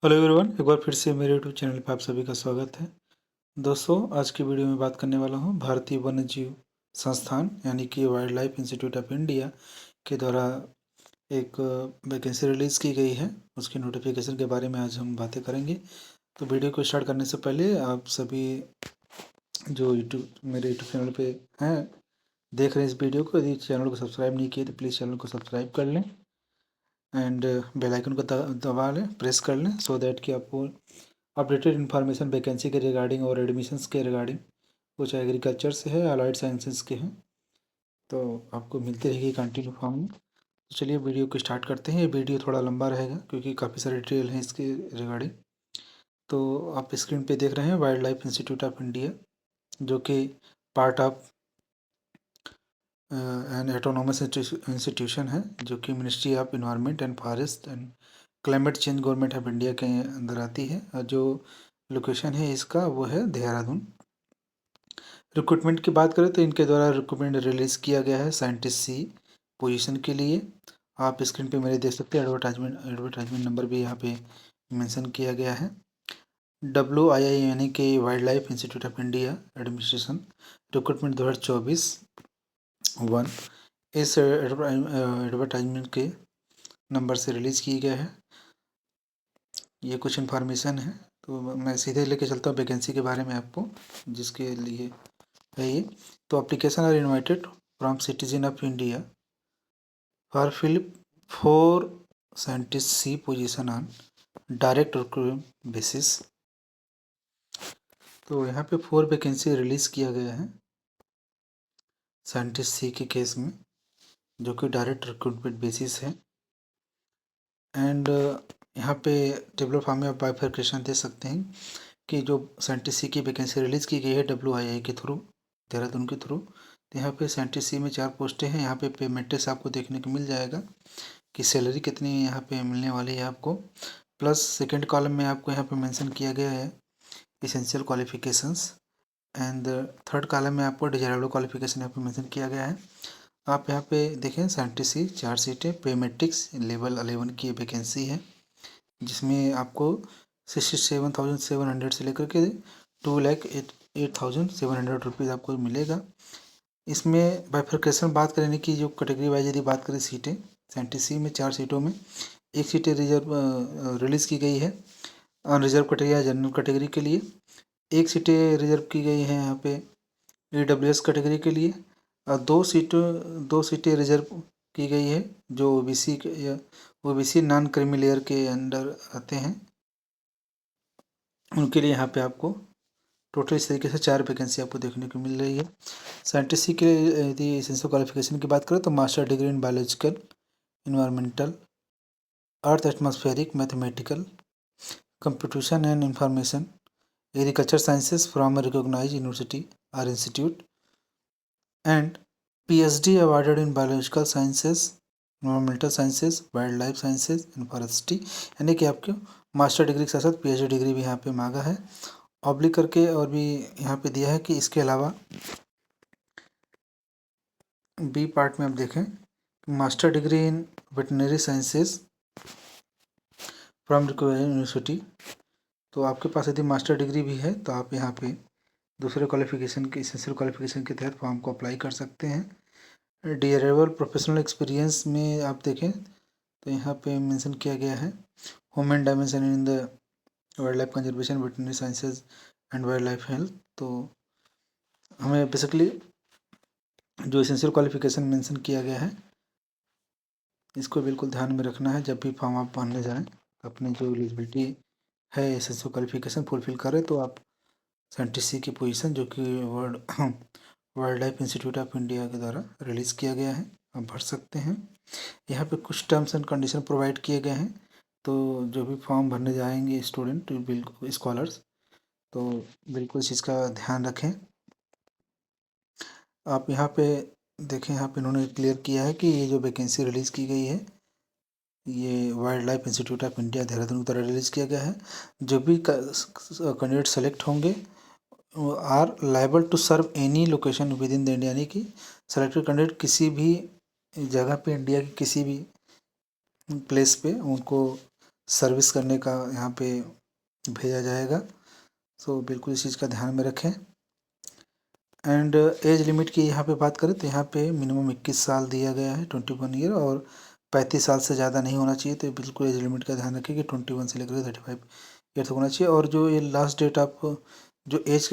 Hello everyone, एक बार फिर से मेरे यूट्यूब चैनल पर आप सभी का स्वागत है। दोस्तों, आज की वीडियो में बात करने वाला हूँ भारतीय वन्यजीव संस्थान यानी कि wild life institute of India के द्वारा एक वैकेंसी रिलीज़ की गई है, उसकी नोटिफिकेशन के बारे में आज हम बातें करेंगे। तो वीडियो को स्टार्ट करने से पहले आप सभी जो मेरे यूट्यूब चैनल पर हैं, देख रहे हैं इस वीडियो को, यदि चैनल को सब्सक्राइब नहीं किए तो प्लीज़ चैनल को सब्सक्राइब कर लें एंड बेल आइकन को दबा लें, प्रेस कर लें, सो दैट कि आपको अपडेटेड इन्फॉर्मेशन वैकेंसी के रिगार्डिंग और एडमिशन्स के रिगार्डिंग, कुछ एग्रीकल्चर से है, अलाइड साइंसेस के हैं, तो आपको मिलती रहेगी कंटिन्यू फॉर्म में। तो चलिए वीडियो को स्टार्ट करते हैं। ये वीडियो थोड़ा लंबा रहेगा क्योंकि काफ़ी सारे डिटेल हैं इसके रिगार्डिंग। तो आप स्क्रीन पे देख रहे हैं wild life institute of India, जो कि part of N autonomous institution है, जो कि ministry of environment and forest and climate change government of India के अंदर आती है। और जो लोकेशन है इसका वो है देहरादून। रिक्रूटमेंट की बात करें तो इनके द्वारा रिक्रूटमेंट रिलीज़ किया गया है साइंटिस्ट सी पोजीशन के लिए। आप स्क्रीन पे मेरे देख सकते हैं, एडवर्टाइजमेंट नंबर भी यहाँ पे मेंशन किया गया है। WII यानी कि wild life institute of India administration, recruitment 2024-1 इस एडवर्टाइजमेंट के नंबर से रिलीज़ की गया है। ये कुछ इन्फॉर्मेशन है, तो मैं सीधे लेके चलता हूँ वैकेंसी के बारे में आपको, जिसके लिए है ये। तो application are invited from citizen of India for fill 4 scientist C position on direct recruitment basis. तो यहाँ पे 4 वैकेंसी रिलीज़ किया गया है साइंटिस्ट सी के केस में, जो कि डायरेक्ट रिक्रूटमेंट बेसिस है। एंड यहाँ पे टेबल फॉर्म में आप बाइफरकेशन दे सकते हैं कि जो साइंटिस्ट सी की वैकेंसी रिलीज़ की गई है WII के थ्रू, देहरादून के थ्रू। तो यहाँ पे साइंटिस्ट सी में 4 पोस्टें हैं। यहाँ पे पे मैट्रिक्स आपको देखने को मिल जाएगा कि सैलरी कितनी यहाँ पे मिलने वाली है आपको। प्लस सेकंड कॉलम में आपको यहाँ पे मेंशन किया गया है essential qualifications, and third column में आपको डिजायरेबल क्वालिफिकेशन यहाँ पे मेंशन किया गया है। आप यहाँ पे देखें साइंटिस्ट सी 4 सीटें, पे मैट्रिक्स लेवल 11 की वैकेंसी है, जिसमें आपको 67,700 से लेकर के 2,08,700 रुपीज़ आपको मिलेगा। इसमें बाइफरकेशन बात करें कि जो कैटेगरी वाइज यदि बात करें सीटें, साइंटिस्ट सी में 4 सीटों में 1 सीटें रिजर्व रिलीज़ की गई है अनरिजर्व कैटेगरी या जनरल कैटेगरी के लिए। 1 सीटें रिजर्व की गई हैं यहाँ पे EWS कैटेगरी के लिए, और 2 सीटें रिजर्व की गई है जो OBC या OBC नॉन क्रीमी लेयर के अंडर आते हैं, उनके लिए यहाँ पे आपको टोटल इस तरीके से 4 वैकेंसी आपको देखने को मिल रही है। साइंटिस्ट के लिए यदि एसेंशियल क्वालिफिकेशन की बात करें तो master degree in biological, environmental, earth atmospheric, mathematical, computation and information, agriculture sciences from recognised university और institute, and PhD awarded in biological sciences, environmental sciences, wild life sciences and forestry. यानी कि आपके master degree के साथ साथ PhD degree भी यहाँ पे मांगा है। ऑब्लिक करके और भी यहाँ पे दिया है कि इसके अलावा बी पार्ट में आप देखें master degree in veterinary sciences from recognised university. तो आपके पास यदि मास्टर डिग्री भी है तो आप यहाँ पे दूसरे क्वालिफिकेशन के एसेंशियल क्वालिफिकेशन के तहत फॉर्म को अप्लाई कर सकते हैं। डियरेबल प्रोफेशनल एक्सपीरियंस में आप देखें तो यहाँ पे मेंशन किया गया है human dimension in the wild life conservation, veterinary sciences and wild life health. तो हमें बेसिकली जो एसेंशियल क्वालिफिकेशन मेंशन किया गया है इसको बिल्कुल ध्यान में रखना है जब भी फॉर्म आप भरने जाएँ। अपनी जो एलिजिबिलिटी है एसेंशियल क्वालिफिकेशन फुलफिल करें तो आप साइंटिस्ट सी की पोजीशन, जो कि wild life institute of India के द्वारा रिलीज़ किया गया है, आप भर सकते हैं। यहाँ पे कुछ टर्म्स एंड कंडीशन प्रोवाइड किए गए हैं, तो जो भी फॉर्म भरने जाएंगे स्टूडेंट, बिल्कुल स्कॉलर्स, तो बिल्कुल इस चीज़ का ध्यान रखें। आप यहाँ पे देखें, यहाँ पे इन्होंने क्लियर किया है कि ये जो वैकेंसी रिलीज़ की गई है ये wildlife institute of India Dehradun की तरह रिलीज़ किया गया है। जो भी कैंडिडेट सेलेक्ट होंगे are liable to serve any location within the India, यानी कि सेलेक्टेड कैंडिडेट किसी भी जगह पे इंडिया की किसी भी प्लेस पे उनको सर्विस करने का यहाँ पे भेजा जाएगा। सो बिल्कुल इस चीज़ का ध्यान में रखें। एंड एज लिमिट की यहाँ पे बात करें तो यहाँ पे मिनिमम 21 साल दिया गया है, 21 ईयर, और 35 साल से ज़्यादा नहीं होना चाहिए। तो बिल्कुल एज लिमिट का ध्यान रखें कि 21 से लेकर 35 ईयर तक होना चाहिए। और जो ये लास्ट डेट आप जो एज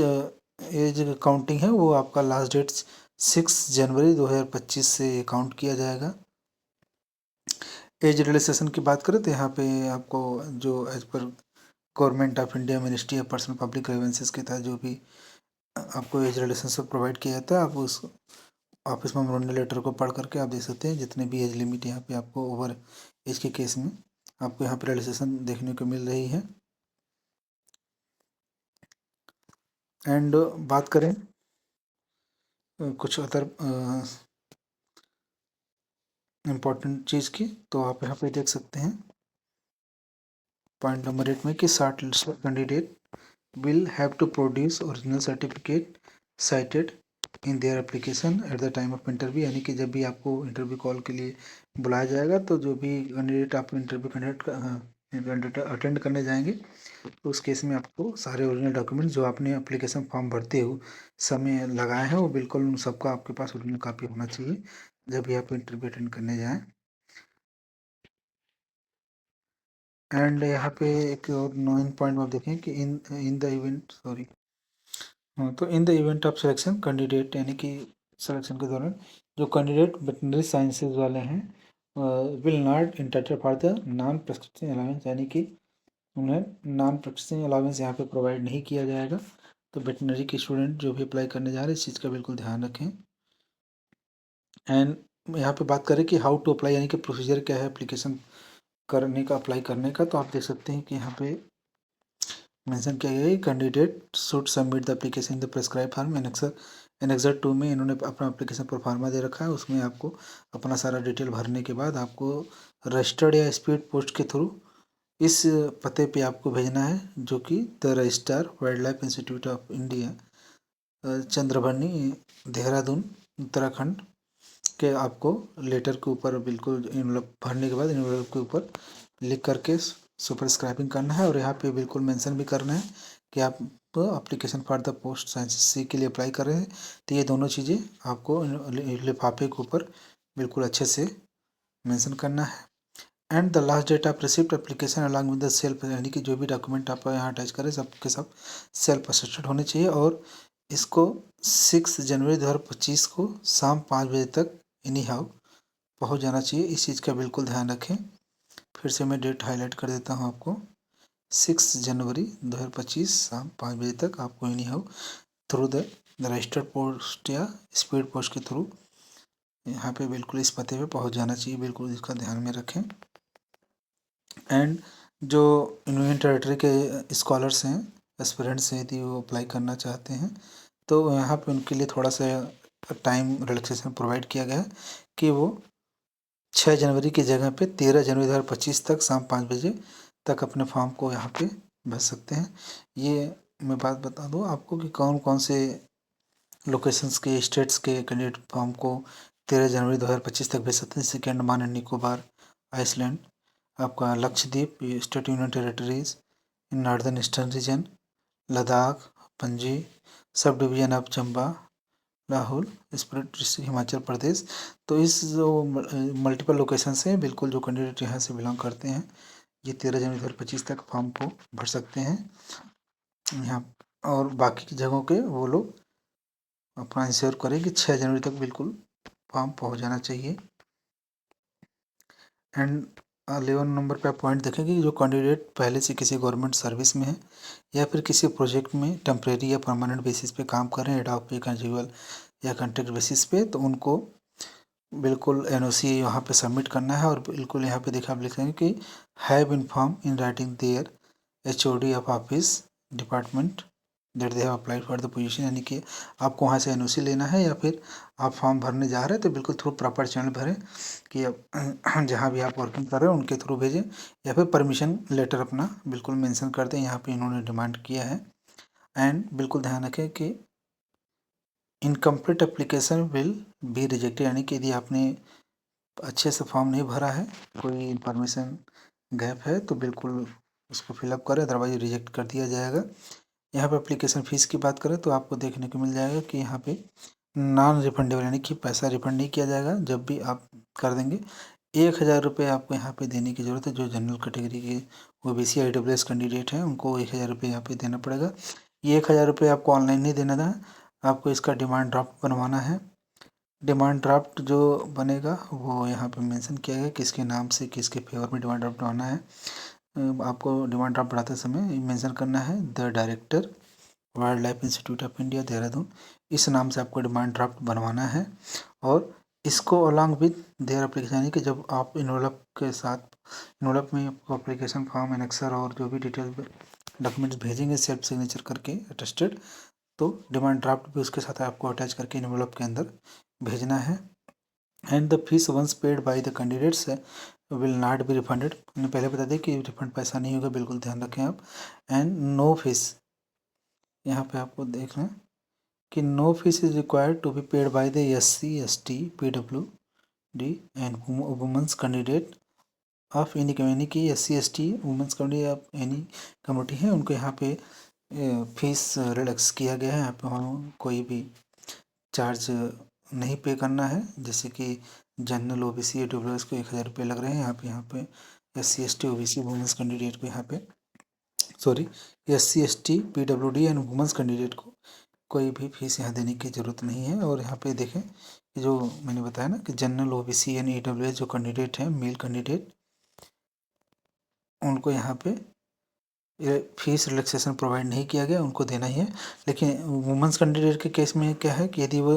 काउंटिंग है वो आपका लास्ट डेट 6 जनवरी 2025 से काउंट किया जाएगा। एज रिलैक्सेशन की बात करें तो यहाँ पे आपको जो एज पर government of India ministry of personal public grievances के तहत जो भी आपको एज रिलेशनशिप प्रोवाइड किया जाता है, आप उस ऑफिस मेमोरेंडम लेटर को पढ़ करके आप देख सकते हैं जितने भी एज लिमिट यहाँ पे आपको ओवर एज के केस में आपको यहाँ पे रिलैक्सेशन देखने को मिल रही है। एंड बात करें कुछ अदर इम्पोर्टेंट चीज़ की, तो आप यहाँ पे देख सकते हैं पॉइंट नंबर 8 में कि short list candidate will have to produce original certificate cited in their application at the time of interview। यानी कि जब भी आपको इंटरव्यू कॉल के लिए बुलाया जाएगा तो जो भी कैंडिडेट आप इंटरव्यू कैंडिडेट अटेंड करने जाएंगे तो उस केस में आपको सारे ओरिजिनल डॉक्यूमेंट जो आपने एप्लीकेशन फॉर्म भरते हो समय लगाए हैं वो बिल्कुल उन सबका आपके पास ओरिजिनल कॉपी होना चाहिए जब भी आप इंटरव्यू अटेंड करने जाएँ। एंड यहाँ पे एक और 9 पॉइंट में आप देखें कि इन द इवेंट सॉरी हाँ, तो in the event of selection candidate यानी कि सिलेक्शन के दौरान जो कैंडिडेट वेटनरी साइंसेज वाले हैं will not entitle for the non prescription allowance, यानी कि उन्हें नॉन प्रिस्क्रिप्शन अलाउंस यहाँ पे प्रोवाइड नहीं किया जाएगा। तो वेटनरी के स्टूडेंट जो भी अप्लाई करने जा रहे हैं इस चीज़ का बिल्कुल ध्यान रखें। एंड यहाँ पे बात करें कि हाउ टू अप्लाई यानी कि प्रोसीजर क्या है एप्लीकेशन करने का, अप्लाई करने का, तो आप देख सकते हैं कि यहाँ पे मेंशन किया गया है candidate should submit the application in the prescribe form. Annexure 2 में इन्होंने अपना एप्लीकेशन प्रोफार्मा दे रखा है, उसमें आपको अपना सारा डिटेल भरने के बाद आपको रजिस्टर्ड या स्पीड पोस्ट के थ्रू इस पते पे आपको भेजना है जो कि the registrar wild life institute of India Chandrabani Dehradun Uttarakhand के आपको लेटर के ऊपर बिल्कुल इन्वलप भरने के बाद इन्वलप के ऊपर लिख करके सुपरस्क्राइबिंग करना है और यहाँ पे बिल्कुल मेंशन भी करना है कि आप application for the post science C के लिए अप्लाई कर रहे हैं। तो ये दोनों चीज़ें आपको लिफाफे के ऊपर बिल्कुल अच्छे से मेंशन करना है। And the last date of receipt application along with the self, यानी कि जो भी डॉक्यूमेंट आप यहाँ अटैच करें सब के सब सेल्फ अटेस्टेड होने चाहिए और इसको 6 जनवरी 2025 को शाम 5 बजे तक एनी हाउ पहुँच जाना चाहिए। इस चीज़ का बिल्कुल ध्यान रखें। फिर से मैं डेट हाईलाइट कर देता हूँ आपको, 6 जनवरी 2025 शाम 5 बजे तक आपको any how through the registered post या स्पीड पोस्ट के थ्रू यहाँ पे बिल्कुल इस पते पे पहुँच जाना चाहिए, बिल्कुल इसका ध्यान में रखें। एंड जो यूनियन टेरेटरी के स्कॉलर्स हैं, एस्पिरेंट्स हैं, यदि वो अप्लाई करना चाहते हैं तो यहाँ पे उनके लिए थोड़ा सा टाइम रिलैक्सेशन प्रोवाइड किया गया है कि वो 6 जनवरी की जगह पे 13 जनवरी 2025 तक शाम 5 बजे तक अपने फॉर्म को यहाँ पे भर सकते हैं। ये मैं बात बता दूँ आपको कि कौन कौन से लोकेशंस के स्टेट्स के कैंडिडेट फॉर्म को 13 जनवरी 2025 तक भेज सकते हैं। जैसे कि अंडमान एंड निकोबार आइसलैंड, आपका Lakshadweep state union territories in northern eastern region, Ladakh, Panaji sub division of Chamba, Rahul Spiti Himachal Pradesh. तो इस जो मल्टीपल लोकेशंस हैं बिल्कुल जो कैंडिडेट यहाँ से बिलोंग करते हैं ये 13 जनवरी 2025 तक फॉर्म को भर सकते हैं यहाँ। और बाकी की जगहों के वो लोग अपना इंश्योर करें कि 6 जनवरी तक बिल्कुल फॉर्म पहुँच जाना चाहिए। एंड 11 नंबर पे आप पॉइंट देखेंगे कि जो कैंडिडेट पहले से किसी गवर्नमेंट सर्विस में है या फिर किसी प्रोजेक्ट में टेम्परेरी या परमानेंट बेसिस पे काम कर रहे हैं, एड पे कैजुअल या कॉन्ट्रैक्ट बेसिस पे, तो उनको बिल्कुल एनओसी वहाँ पे सबमिट करना है और बिल्कुल यहाँ पे देखा आप लिखेंगे कि have inform in writing their HOD of office department that they have applied for the position, यानी कि आपको वहाँ से एनओसी लेना है या फिर आप फॉर्म भरने जा रहे हैं तो बिल्कुल थ्रू प्रॉपर चैनल भरें कि अब जहाँ भी आप वर्किंग कर रहे हैं उनके थ्रू भेजें या फिर परमिशन लेटर अपना बिल्कुल मेंशन कर दें, यहाँ पे इन्होंने डिमांड किया है। एंड बिल्कुल ध्यान रखें कि incomplete application will be rejected, यानी कि यदि आपने अच्छे से फॉर्म नहीं भरा है, कोई इन्फॉर्मेशन गैप है तो बिल्कुल उसको फिलअप करें, अदरवाइज रिजेक्ट कर दिया जाएगा। यहाँ पे एप्लीकेशन फ़ीस की बात करें तो आपको देखने को मिल जाएगा कि यहाँ पे नॉन रिफंडेबल, यानी कि पैसा रिफंड नहीं किया जाएगा जब भी आप कर देंगे। 1000 रुपये आपको यहाँ पे देने की ज़रूरत है। जो जनरल कैटेगरी के OBC IWS कैंडिडेट हैं उनको 1000 रुपये यहाँ पे देना पड़ेगा। ये 1000 रुपये आपको ऑनलाइन नहीं देना था, आपको इसका डिमांड ड्राफ्ट बनवाना है। डिमांड ड्राफ्ट जो बनेगा वो यहाँ पे मेंशन किया गया किसके नाम से, किसके फेवर में डिमांड ड्राफ्ट बनाना है। आपको डिमांड ड्राफ्ट बनाते समय मेंशन करना है the director wild life institute of India Dehradun, इस नाम से आपको डिमांड ड्राफ्ट बनवाना है। और इसको अलॉन्ग विद देयर एप्लीकेशन, यानी कि जब आप इनवलप के साथ, इनवलप में आपको एप्लीकेशन फॉर्म, एनेक्सर और जो भी डिटेल डॉक्यूमेंट्स भेजेंगे सेल्फ सिग्नेचर करके अटेस्टेड, तो डिमांड ड्राफ्ट भी उसके साथ आपको अटैच करके इनवलप के अंदर भेजना है। And the fees once paid by the candidates will not be refunded. मैंने पहले बता दें कि रिफंड पैसा नहीं होगा, बिल्कुल ध्यान रखें आप। एंड नो फीस, यहाँ पे आपको देखना है कि no fees is required to be paid by the SC ST PWD and women's candidate of any community की SC ST women's community of any community है, उनको यहाँ पे फीस रिलैक्स किया गया है। यहाँ पे हम कोई भी चार्ज नहीं पे करना है। जैसे कि जनरल OBC AWS को 1000 रुपये लग रहे हैं, यहाँ पे SC ST OBC women's candidate को यहाँ पे SC ST PWD and women's candidate को कोई भी फीस यहाँ देने की ज़रूरत नहीं है। और यहाँ पे देखें कि जो मैंने बताया ना कि जनरल OBC एंड AWS जो कैंडिडेट हैं, मेल कैंडिडेट, उनको यहाँ पे फीस रिलैक्सेशन प्रोवाइड नहीं किया गया, उनको देना ही है। लेकिन वुमेंस कैंडिडेट के केस में क्या है कि यदि वो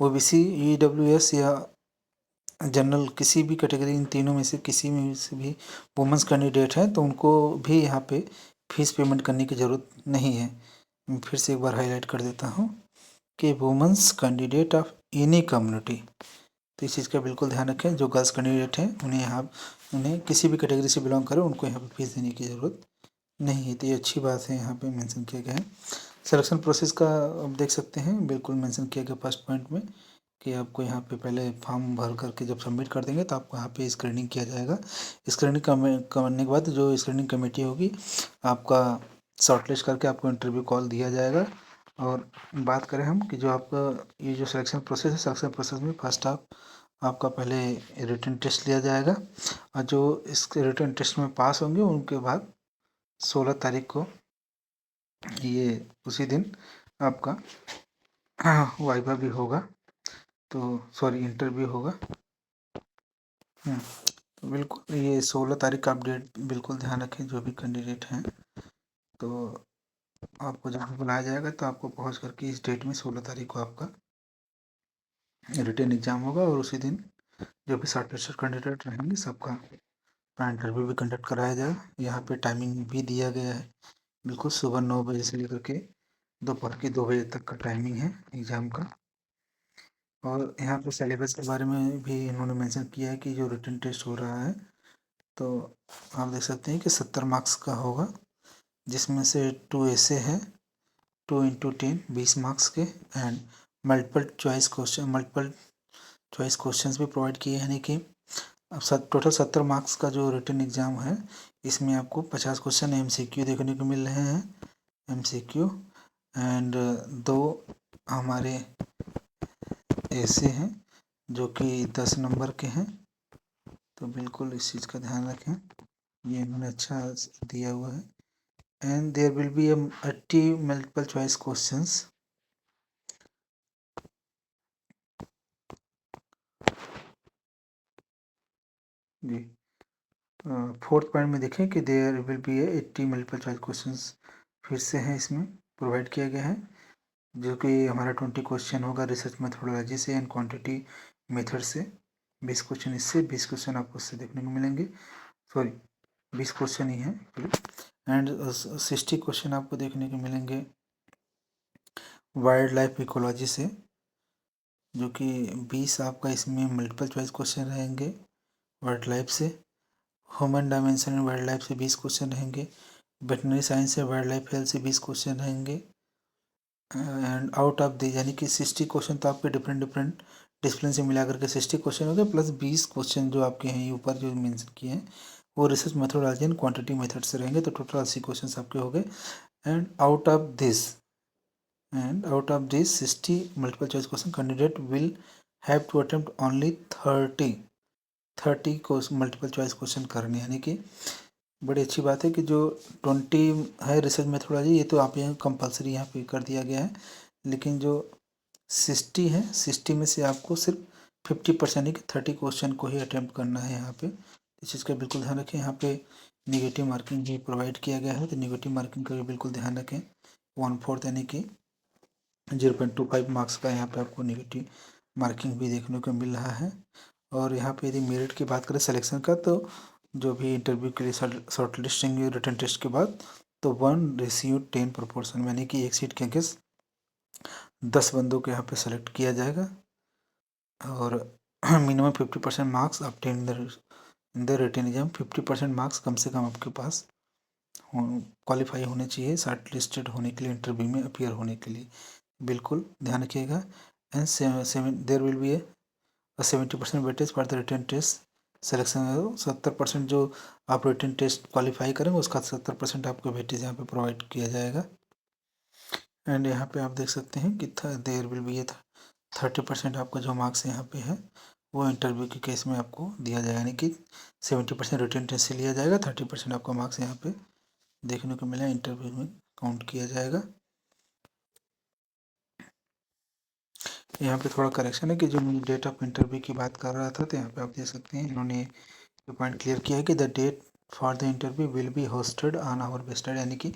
OBC EWS या जनरल किसी भी कैटेगरी, इन तीनों में से किसी में से भी वुमेंस कैंडिडेट हैं तो उनको भी यहाँ पे फीस पेमेंट करने की ज़रूरत नहीं है। मैं फिर से एक बार हाईलाइट कर देता हूँ कि women's candidate of any community, तो इस चीज़ का बिल्कुल ध्यान रखें। जो गर्ल्स कैंडिडेट हैं उन्हें किसी भी कैटेगरी से बिलोंग करें, उनको यहाँ पे फीस देने की ज़रूरत नहीं है। तो ये अच्छी बात है, यहाँ पे मेंशन किया गया है। सिलेक्शन प्रोसेस का आप देख सकते हैं, बिल्कुल मेंशन किया गया फर्स्ट पॉइंट में कि आपको यहाँ पे पहले फॉर्म भर करके जब सबमिट कर देंगे तो आपको यहाँ पे स्क्रीनिंग किया जाएगा। स्क्रीनिंग करने के बाद जो स्क्रीनिंग कमेटी होगी आपका शॉर्टलिस्ट करके आपको इंटरव्यू कॉल दिया जाएगा। और बात करें हम कि जो आपका ये जो सिलेक्शन प्रोसेस है, सिलेक्शन प्रोसेस में फर्स्ट आपका पहले रिटन टेस्ट लिया जाएगा, और जो इस रिटन टेस्ट में पास होंगे उनके बाद 16 तारीख को ये उसी दिन आपका वाइवा भी होगा, तो सॉरी इंटरव्यू होगा। तो बिल्कुल ये 16 तारीख का अपडेट बिल्कुल ध्यान रखें जो भी कैंडिडेट हैं। तो आपको जब भी बुलाया जाएगा तो आपको पहुंच करके इस डेट में 16 तारीख को आपका रिटन एग्ज़ाम होगा, और उसी दिन जो भी शॉर्टलिस्टेड कैंडिडेट रहेंगे सबका इंटरव्यू भी कंडक्ट कराया जाएगा। यहाँ पे टाइमिंग भी दिया गया है, बिल्कुल सुबह 9 बजे से लेकर के दोपहर के 2 बजे तक का टाइमिंग है एग्ज़ाम का। और यहाँ पे सिलेबस के बारे में भी इन्होंने मेंशन किया है कि जो रिटन टेस्ट हो रहा है तो आप देख सकते हैं कि 70 मार्क्स का होगा, जिसमें से 2 ऐसे है, 2 × 10 20 मार्क्स के, एंड मल्टीपल चॉइस क्वेश्चंस भी प्रोवाइड किए हैं। यानी कि अब टोटल 70 मार्क्स का जो रिटन एग्ज़ाम है इसमें आपको 50 क्वेश्चन MCQ देखने को मिल रहे हैं, MCQ, एंड 2 हमारे ऐसे हैं जो कि 10 नंबर के हैं। तो बिल्कुल इस चीज़ का ध्यान रखें, ये इन्होंने अच्छा दिया हुआ है। And there will be 80 multiple choice questions. जी, फोर्थ पॉइंट में देखें कि there will be 80 multiple choice questions फिर से हैं, इसमें प्रोवाइड किया गया है, जो कि हमारा 20 क्वेश्चन होगा रिसर्च मेथोडोलॉजी से एंड क्वांटिटी मेथड से। 20 क्वेश्चन इससे, 20 क्वेश्चन आपको इससे देखने को मिलेंगे, सॉरी 20 क्वेश्चन ही हैं, एंड 60 क्वेश्चन आपको देखने को मिलेंगे वाइल्ड लाइफ इकोलॉजी से, जो कि 20 आपका इसमें मल्टीपल चॉइस क्वेश्चन रहेंगे वाइल्ड लाइफ से। Human dimension in wild life से 20 क्वेश्चन रहेंगे। वेटनरी साइंस से वाइल्ड लाइफ हेल्थ से 20 क्वेश्चन रहेंगे। एंड आउट ऑफ द, यानी कि 60 क्वेश्चन तो आपके डिफरेंट डिसिप्लिन से मिला करके 60 क्वेश्चन हो गए, प्लस 20 क्वेश्चन जो आपके हैं ऊपर जो मेंशन किए हैं वो research methodology and quantity method से रहेंगे। तो टोटल 80 क्वेश्चन आपके हो गए। And out of this 60 multiple choice question candidate will have to attempt only 30 को मल्टीपल चॉइस क्वेश्चन करने, यानी कि बड़ी अच्छी बात है कि जो 20 है रिसर्च मेथोडोलॉजी, ये तो आप यहाँ कंपलसरी यहाँ पे कर दिया गया है। लेकिन जो 60 है, 60 में से आपको सिर्फ 50% यानी कि 30 क्वेश्चन को ही अटेम्प्ट करना है यहाँ पे। इस चीज़ का बिल्कुल ध्यान रखें। यहाँ पे नेगेटिव मार्किंग भी प्रोवाइड किया गया है, तो नेगेटिव मार्किंग का भी बिल्कुल ध्यान रखें। 1/4 यानी कि 0.25 मार्क्स का यहाँ पे आपको नेगेटिव मार्किंग भी देखने को मिल रहा है। और यहाँ पे यदि मेरिट की बात करें सिलेक्शन का, तो जो भी इंटरव्यू के लिए शॉर्ट लिस्टिंग रिटन टेस्ट के बाद, तो 1:10 प्रोपोर्शन, यानी कि एक सीट के अगेंस्ट 10 बंदों को यहाँ पे सेलेक्ट किया जाएगा। और minimum 50% marks obtain in the written exam. 50% marks कम से कम आपके पास क्वालिफाई होने चाहिए शॉर्ट लिस्टेड होने के लिए, इंटरव्यू में अपीयर होने के लिए। बिल्कुल ध्यान रखिएगा। And there will be 70% weightage for the written test selection है। 70% जो आप रिटन टेस्ट क्वालिफाई करेंगे उसका 70% आपको वेटेज यहाँ पे प्रोवाइड किया जाएगा। एंड यहाँ पे आप देख सकते हैं कि देयर विल बी 30% आपका जो मार्क्स यहाँ पे है वो इंटरव्यू के केस में आपको दिया जाएगा, यानी कि 70% रिटन टेस्ट से लिया जाएगा, 30% आपका मार्क्स यहाँ पे देखने को मिला इंटरव्यू में काउंट किया जाएगा। यहाँ पे थोड़ा करेक्शन है कि जो मैं डेट ऑफ इंटरव्यू की बात कर रहा था, तो यहाँ पे आप देख सकते हैं इन्होंने ये पॉइंट क्लियर किया है कि the date for the interview will be hosted on our website, यानी कि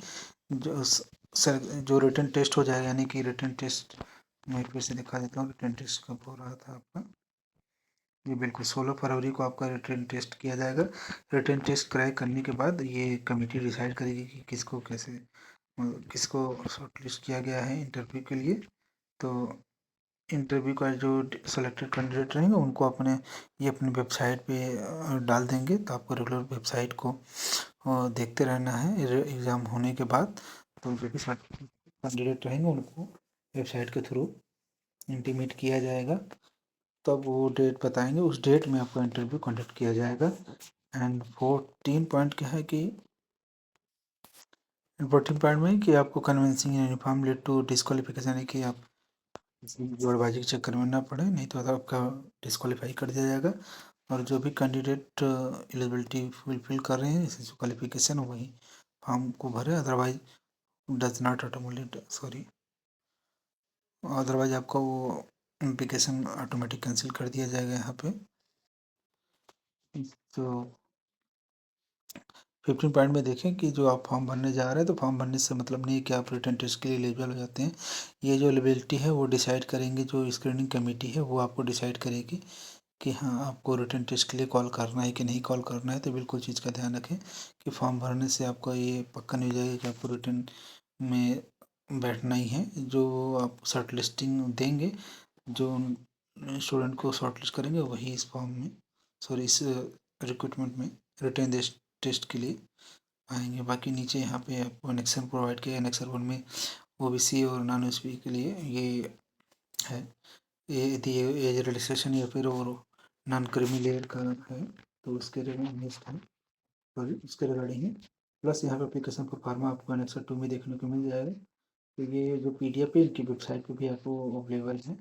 जो रिटन टेस्ट हो जाएगा, यानी कि रिटन टेस्ट मैं फिर से दिखा देता हूँ रिटन टेस्ट कब हो रहा था आपका। ये बिल्कुल 16 फरवरी को आपका रिटन टेस्ट किया जाएगा। रिटन टेस्ट क्रैक करने के बाद ये कमेटी डिसाइड करेगी कि किसको शॉर्टलिस्ट किया गया है इंटरव्यू के लिए। तो इंटरव्यू का जो सेलेक्टेड कैंडिडेट रहेंगे उनको अपनी वेबसाइट पे डाल देंगे। तो आपको रेगुलर वेबसाइट को देखते रहना है एग्ज़ाम होने के बाद। तो जो भी कैंडिडेट रहेंगे उनको वेबसाइट के थ्रू इंटीमेट किया जाएगा, तब वो डेट बताएंगे, उस डेट में आपका इंटरव्यू कंडक्ट किया जाएगा। एंड 14 पॉइंट क्या है कि इम्पोर्टेंट पॉइंट में कि आपको convincing uniform led to disqualification, यानी कि आप जोड़बाजी के चक्कर में ना पड़े, नहीं तो आपका डिस्क्वालीफाई कर दिया जाएगा। और जो भी कैंडिडेट एलिजिबिलिटी फुलफिल कर रहे हैं इसी क्वालिफिकेशन, वही फॉर्म को भरे, अदरवाइज डज नॉट अदरवाइज आपका वो एप्लीकेशन ऑटोमेटिक कैंसिल कर दिया जाएगा यहाँ पे। तो 15 पॉइंट में देखें कि जो आप फॉर्म भरने जा रहे हैं, तो फॉर्म भरने से मतलब नहीं है कि आप रिटन टेस्ट के लिए एलिजिबल हो जाते हैं। ये जो एलिजिबिलिटी है वो डिसाइड करेंगे, जो स्क्रीनिंग कमेटी है वो आपको डिसाइड करेगी कि हाँ आपको रिटन टेस्ट के लिए कॉल करना है कि नहीं कॉल करना है। तो बिल्कुल चीज़ का ध्यान रखें कि फॉर्म भरने से आपका ये पक्का नहीं हो जाएगा कि आपको रिटन में बैठना ही है। जो आप शॉर्ट लिस्टिंग देंगे, जो स्टूडेंट को शॉर्ट लिस्ट करेंगे वही इस फॉर्म में इस रिक्रूटमेंट में रिटन टेस्ट के लिए आएंगे। बाकी नीचे यहाँ पे आपको एनेक्सर प्रोवाइड किया है। एनेक्सर 1 में ओबीसी और नॉन ओबीसी के लिए ये है, यदि एज रजिस्ट्रेशन या फिर और नॉन क्रीमी लेयर का है तो उसके उसके रिगार्डिंग है। प्लस यहाँ पे एप्लीकेशन पर फार्मा आपको एनेक्सर 2 में देखने को मिल जाएगा। तो ये जो PDF है इनकी वेबसाइट पे भी आपको अवेलेबल है,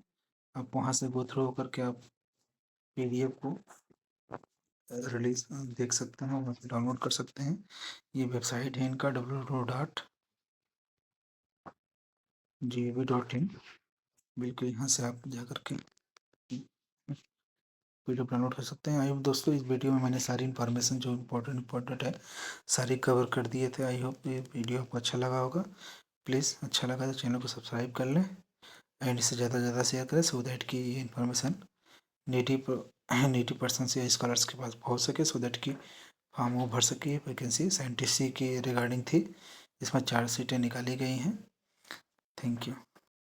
आप वहाँ से गो थ्रू करके आप PDF को रिलीज देख सकते हैं, वहाँ से डाउनलोड कर सकते हैं। ये वेबसाइट है इनका www.gab.in। बिल्कुल यहाँ से आप जा कर के वीडियो डाउनलोड कर सकते हैं। आई होप दोस्तों इस वीडियो में मैंने सारी इन्फॉर्मेशन जो इम्पोर्टेंट है सारी कवर कर दिए थे। आई होप ये वीडियो आपको अच्छा लगा होगा। प्लीज़ अच्छा लगा तो चैनल को सब्सक्राइब कर लें एंड इसे ज़्यादा से ज़्यादा शेयर करें, सो दैट कि ये इन्फॉर्मेशन नेटिव पर्सन या स्कॉलर्स के पास पहुँच सके, सो दैट कि फॉर्म वो भर सके। वैकेंसी साइंटिस्ट के रिगार्डिंग थी, इसमें 4 सीटें निकाली गई हैं। Thank you.